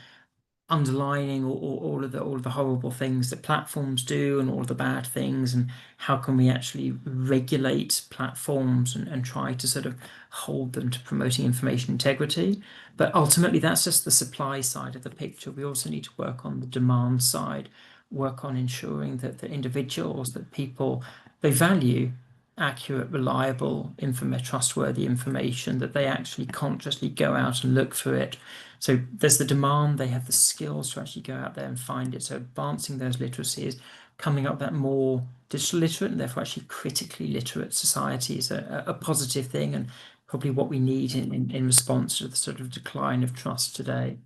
underlining all of the horrible things that platforms do and all of the bad things, and how can we actually regulate platforms and try to sort of hold them to promoting information integrity. But ultimately, that's just the supply side of the picture. We also need to work on the demand side, work on ensuring that the individuals, that people, they value accurate, reliable, trustworthy information, that they actually consciously go out and look for it. So there's the demand, they have the skills to actually go out there and find it. So advancing those literacies, coming up that more digital literate and therefore actually critically literate society is a positive thing, and probably what we need in response to the sort of decline of trust today.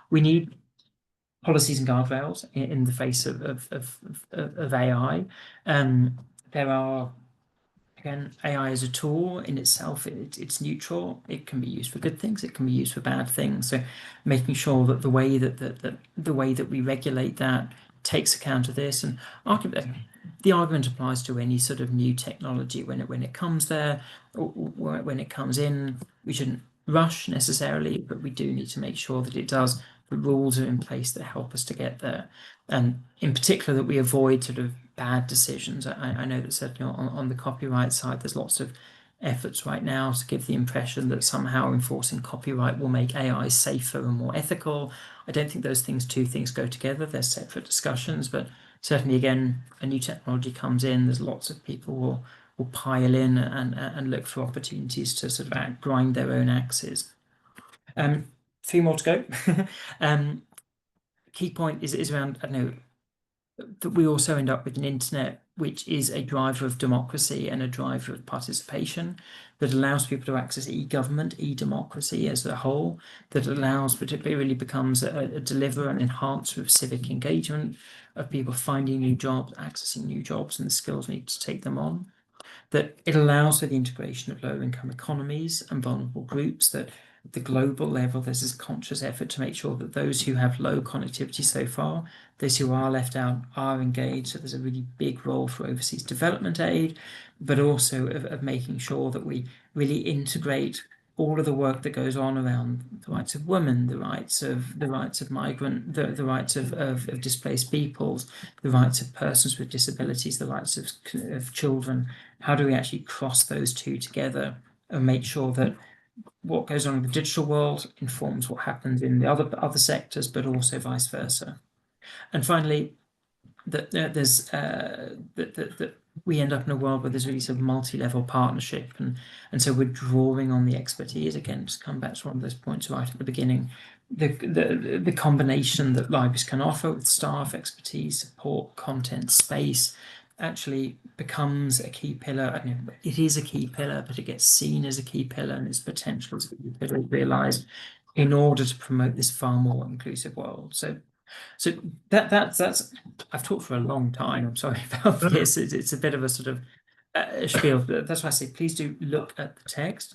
We need policies and guardrails in the face of AI. There are, again, AI is a tool in itself. It's neutral. It can be used for good things. It can be used for bad things. So making sure that the way that we regulate that takes account of this. And the argument applies to any sort of new technology when it comes there, or when it comes in. We shouldn't rush necessarily, but we do need to make sure that it does. The rules are in place that help us to get there, and in particular that we avoid sort of bad decisions. I know that certainly on the copyright side, there's lots of efforts right now to give the impression that somehow enforcing copyright will make AI safer and more ethical. I don't think those two things go together. They're separate discussions, but certainly, again, a new technology comes in, there's lots of people will pile in and look for opportunities to sort of grind their own axes. Three more to go. Key point is around, I don't know, that we also end up with an internet which is a driver of democracy and a driver of participation, that allows people to access e-government, e-democracy as a whole, that allows, but it really becomes a deliverer and enhancer of civic engagement, of people finding new jobs, accessing new jobs, and the skills needed to take them on. That it allows for the integration of low-income economies and vulnerable groups, that at the global level, there's this conscious effort to make sure that those who have low connectivity so far, those who are left out, are engaged. So there's a really big role for overseas development aid, but also of making sure that we really integrate all of the work that goes on around the rights of women, the rights of migrant, the rights of displaced peoples, the rights of persons with disabilities, the rights of children. How do we actually cross those two together and make sure that what goes on in the digital world informs what happens in the other sectors, but also vice versa? And finally, that we end up in a world where there's really sort of multi-level partnership, and so we're drawing on the expertise, again, just come back to one of those points right at the beginning, the combination that libraries can offer with staff, expertise, support, content, space, actually becomes a key pillar. I mean, it is a key pillar, but it gets seen as a key pillar, and its potential is realized in order to promote this far more inclusive world. So that's I've talked for a long time. I'm sorry about this. It's a bit of a sort of spiel. That's why I say please do look at the text.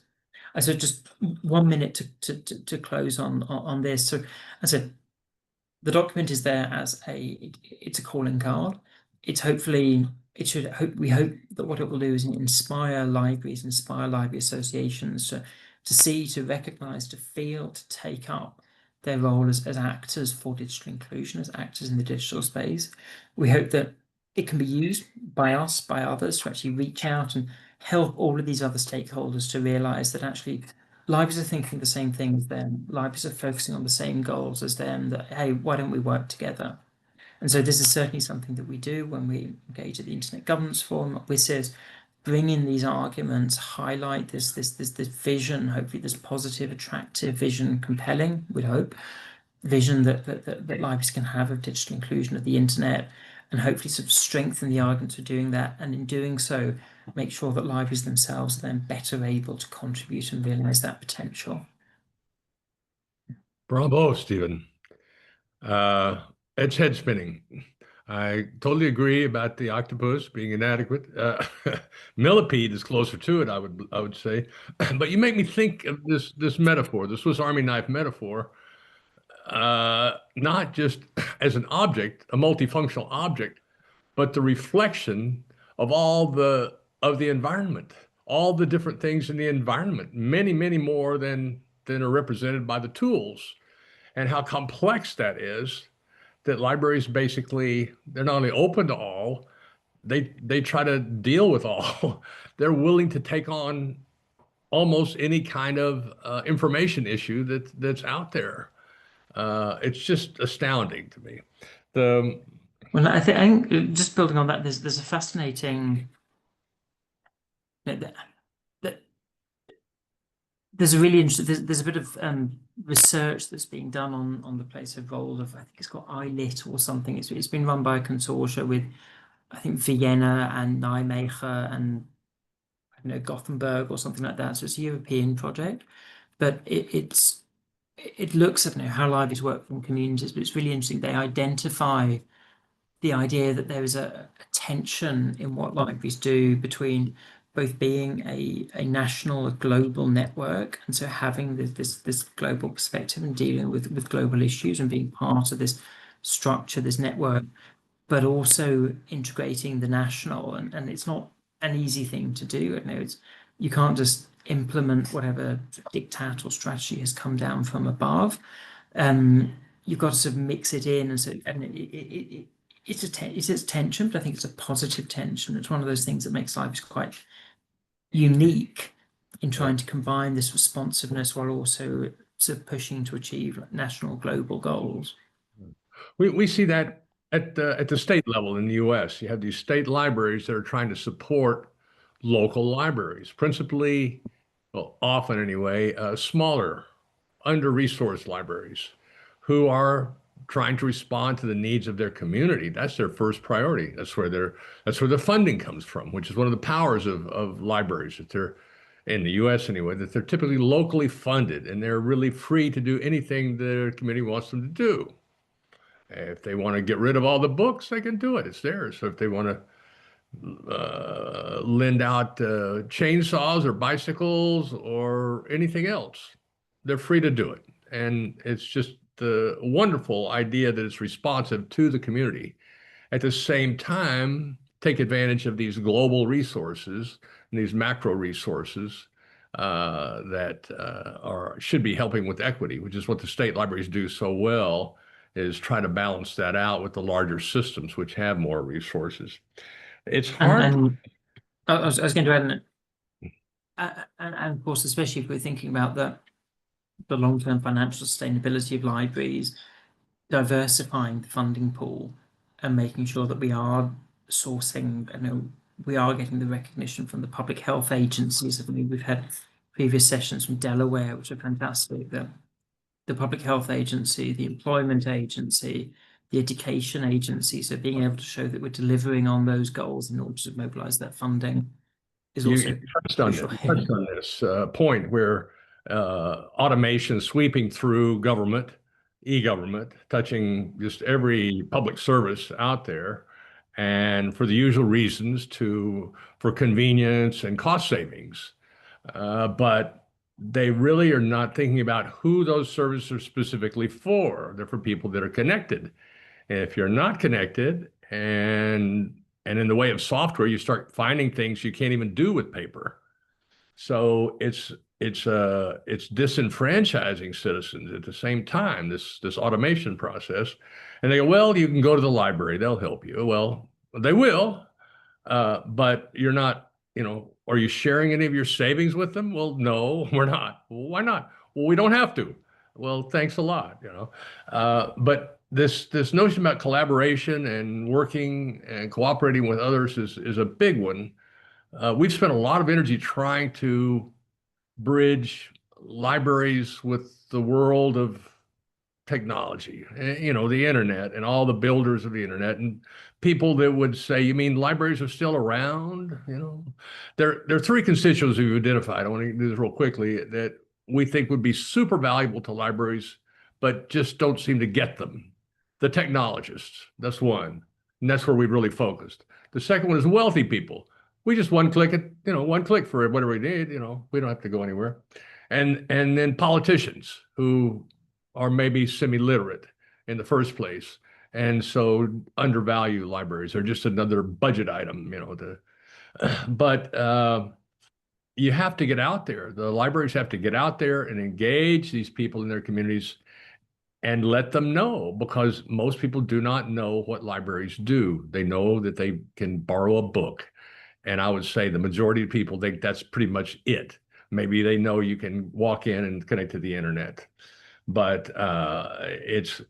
I said just 1 minute to close on this. So I said the document is there as it's a calling card. It's hopefully we hope that what it will do is inspire libraries, inspire library associations to see, to recognize, to feel, to take up their role as actors for digital inclusion, as actors in the digital space. We hope that it can be used by us, by others, to actually reach out and help all of these other stakeholders to realize that actually libraries are thinking the same thing as them. Libraries are focusing on the same goals as them, that, hey, why don't we work together? And so this is certainly something that we do when we engage at the Internet Governance Forum at WSIS, bring in these arguments, highlight this vision, hopefully this positive, attractive vision, compelling, we'd hope, vision that libraries can have of digital inclusion of the internet, and hopefully sort of strengthen the arguments for doing that, and in doing so, make sure that libraries themselves are then better able to contribute and realize that potential. Bravo, Stephen. It's head spinning. I totally agree about the octopus being inadequate. Millipede is closer to it, I would say. But you make me think of this metaphor, the Swiss Army knife metaphor, not just as an object, a multifunctional object, but the reflection of of the environment, all the different things in the environment, many, many more than are represented by the tools. and how complex that is, that libraries basically, they're not only open to all, they try to deal with all. They're willing to take on almost any kind of information issue that's out there. It's just astounding to me. The Well, I think just building on that, there's a fascinating that, that there's a really interesting there's a bit of research that's being done on the place of role of, I think it's called ILIT or something. It's been run by a consortia with, I think, Vienna and Nijmegen and, I don't know, Gothenburg or something like that. So it's a European project, but it looks at, how libraries work from communities. But it's really interesting. They identify the idea that there is a tension in what libraries do between both being a national, a global network, and so having this global perspective and dealing with global issues and being part of this structure, this network, but also integrating the national. And it's not an easy thing to do. You can't just implement whatever diktat or strategy has come down from above. You've got to sort of mix it in, it's a tension, but I think it's a positive tension. It's one of those things that makes libraries quite unique in trying to combine this responsiveness while also sort of pushing to achieve like national, global goals. we see that at the state level in the U.S. You have these state libraries that are trying to support local libraries, principally, well, often anyway, smaller, under-resourced libraries who are trying to respond to the needs of their community. That's their first priority. That's where the funding comes from, which is one of the powers of libraries, that they're in the US anyway, that they're typically locally funded and they're really free to do anything their community wants them to do. If they want to get rid of all the books, they can do it. It's theirs. So if they want to lend out chainsaws or bicycles or anything else, they're free to do it. And it's just the wonderful idea that it's responsive to the community. At the same time, take advantage of these global resources and these macro resources that should be helping with equity, which is what the state libraries do so well, is try to balance that out with the larger systems which have more resources. It's And hard. and I was going to add, and of course, especially if we're thinking about the long-term financial sustainability of libraries, diversifying the funding pool and making sure that we are sourcing, we are getting the recognition from the public health agencies. I mean, we've had previous sessions from Delaware, which are fantastic. The public health agency, the employment agency, the education agency. So being able to show that we're delivering on those goals in order to mobilize that funding is You also touched on crucial it. You here. touched on this point where automation sweeping through government, e-government, touching just every public service out there, and for the usual reasons for convenience and cost savings. But they really are not thinking about who those services are specifically for. They're for people that are connected. And if you're not connected and in the way of software, you start finding things you can't even do with paper. So it's disenfranchising citizens at the same time, this automation process. And they go, well, you can go to the library, they'll help you. Well, they will, but you're not, are you sharing any of your savings with them? Well, no, we're not. Well, why not? Well, we don't have to. Well, thanks a lot. But this notion about collaboration and working and cooperating with others is a big one. We've spent a lot of energy trying to bridge libraries with the world of technology, the internet and all the builders of the internet and people that would say, you mean libraries are still around? There are three constituents we've identified. I want to do this real quickly that we think would be super valuable to libraries, but just don't seem to get them. The technologists, that's one. And that's where we've really focused. The second one is wealthy people. We just one click it, one click for whatever we need, we don't have to go anywhere. And then politicians who are maybe semi-literate in the first place, and so undervalue libraries are just another budget item, but you have to get out there. The libraries have to get out there and engage these people in their communities and let them know, because most people do not know what libraries do. They know that they can borrow a book. And I would say the majority of people think that's pretty much it. Maybe they know you can walk in and connect to the internet, but it's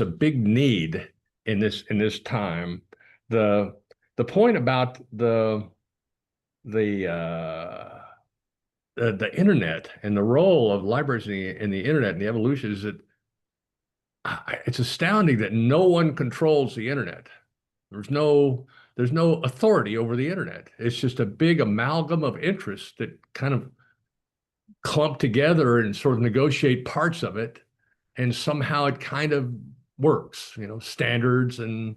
a big need in this time. The the point about the uh, the internet and the role of libraries in the internet and the evolution is that it's astounding that no one controls the internet. There's no authority over the internet. It's just a big amalgam of interests that kind of clump together and sort of negotiate parts of it, and somehow it kind of works. Standards, and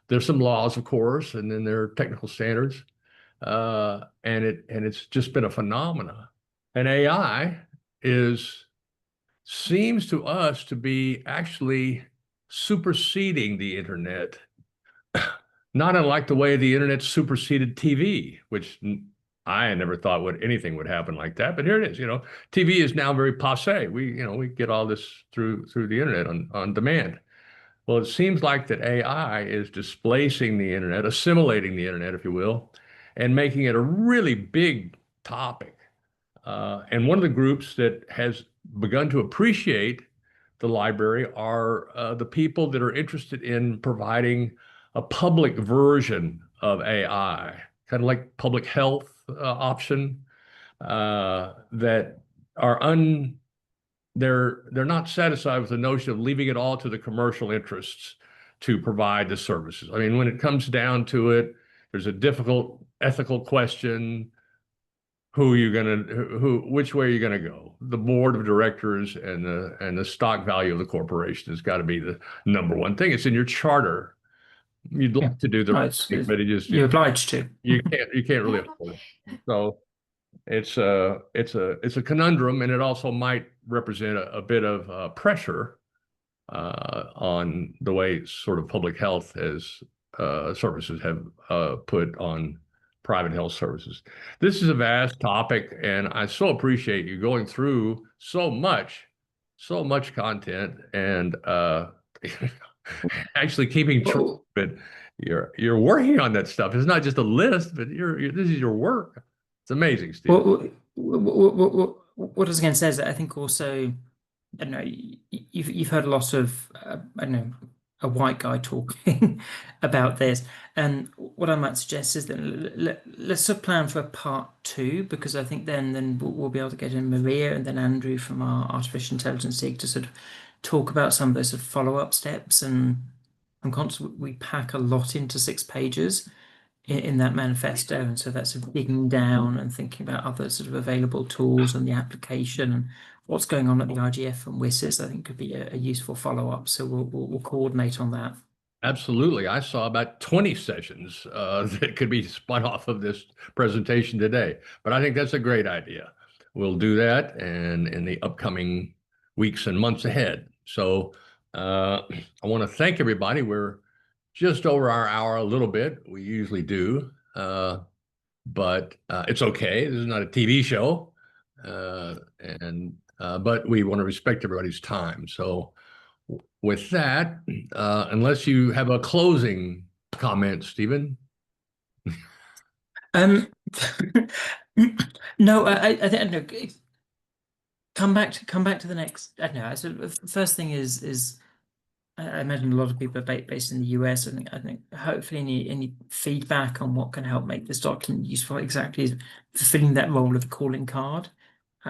there's some laws, of course, and then there are technical standards, and it's just been a phenomena. And AI is seems to us to be actually superseding the internet, not unlike the way the internet superseded TV, which I never thought anything would happen like that. But here it is. TV is now very passe. We get all this through the internet on demand. Well, it seems like that AI is displacing the internet, assimilating the internet, if you will, and making it a really big topic. And one of the groups that has begun to appreciate the library are the people that are interested in providing a public version of AI, kind of like public health option, that are they're not satisfied with the notion of leaving it all to the commercial interests to provide the services. I mean, when it comes down to it, there's a difficult ethical question. Which way are you gonna go? The board of directors and the stock value of the corporation has got to be the number one thing. It's in your charter. You'd Yeah. like to do the No, right thing, but it just you're obliged to. you can't really afford it. So it's a conundrum, and it also might represent a bit of pressure on the way sort of public health as services have put on private health services. This is a vast topic, and I so appreciate you going through so much content, and actually keeping track. Well, But you're working on that stuff. It's not just a list, but this is your work. It's amazing, Steve. what I was going to say is that I think also, I don't know, you've heard a lot of, I don't know, a white guy talking about this. And what I might suggest is that let's sort of plan for a part two, because I think then we'll be able to get in Maria and then Andrew from our artificial intelligence SIG to sort of talk about some of those sort of follow-up steps. And I'm conscious we pack a lot into 6 pages in that manifesto, and so that's sort of digging down and thinking about other sort of available tools and the application and what's going on at the IGF and WSIS. I think could be a useful follow-up. So we'll coordinate on that. Absolutely. I saw about 20 sessions that could be spun off of this presentation today, but I think that's a great idea. We'll do that and in the upcoming weeks and months ahead. So I want to thank everybody. We're just over our hour a little bit. We usually do, but it's okay. This is not a TV show, but we want to respect everybody's time. So with that, unless you have a closing comment, Stephen. No, I think no. Come back to the next. I don't know. So the first thing is I imagine a lot of people are based in the US. I think hopefully any feedback on what can help make this document useful exactly is fulfilling that role of a calling card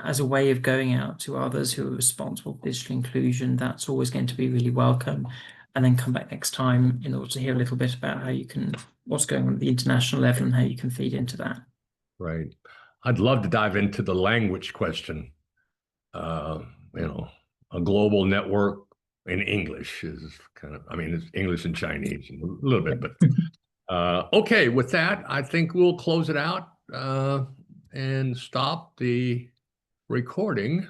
as a way of going out to others who are responsible for digital inclusion. That's always going to be really welcome. And then come back next time in order to hear a little bit about what's going on at the international level and how you can feed into that. Right. I'd love to dive into the language question. A global network in English is it's English and Chinese a little bit, but okay. With that, I think we'll close it out and stop the recording.